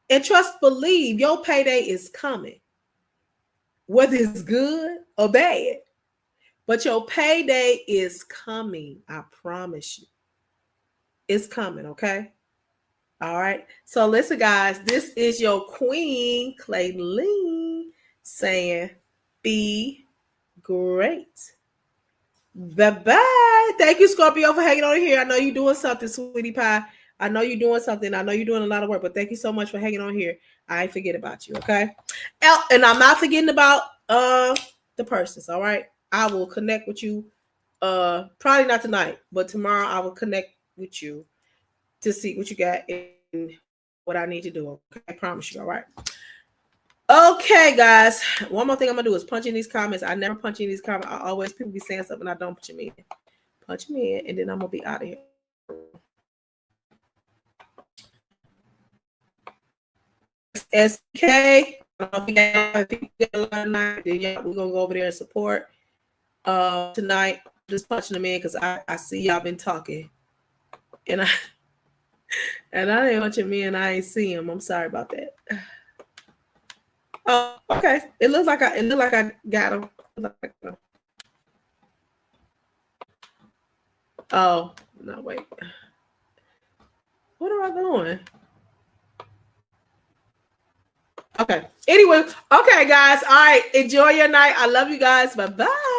And trust, believe, your payday is coming. Whether it's good or bad. But your payday is coming. I promise you. It's coming, okay? All right. So listen, guys, this is your queen, Clayleen, saying, be great. Bye-bye. Thank you, Scorpio, for hanging on here. I know you're doing something, sweetie pie. I know you're doing something. I know you're doing a lot of work, but thank you so much for hanging on here. I ain't forget about you, okay? And I'm not forgetting about the persons, all right? I will connect with you. Probably not tonight, but tomorrow I will connect with you to see what you got and what I need to do. Okay, I promise you. All right. Okay, guys. One more thing I'm gonna do is punch in these comments. I never punch in these comments. I always, people be saying something, I don't punch them in. Punch them in, and then I'm gonna be out of here. SK. We're gonna go over there and support. Tonight, I'm just punching them in because I see y'all been talking, and I didn't punch him in. I ain't see him. I'm sorry about that. Oh, okay. It looks like I got him. Oh no! Wait. What am I doing? Okay. Anyway, okay, guys. All right. Enjoy your night. I love you guys. Bye-bye.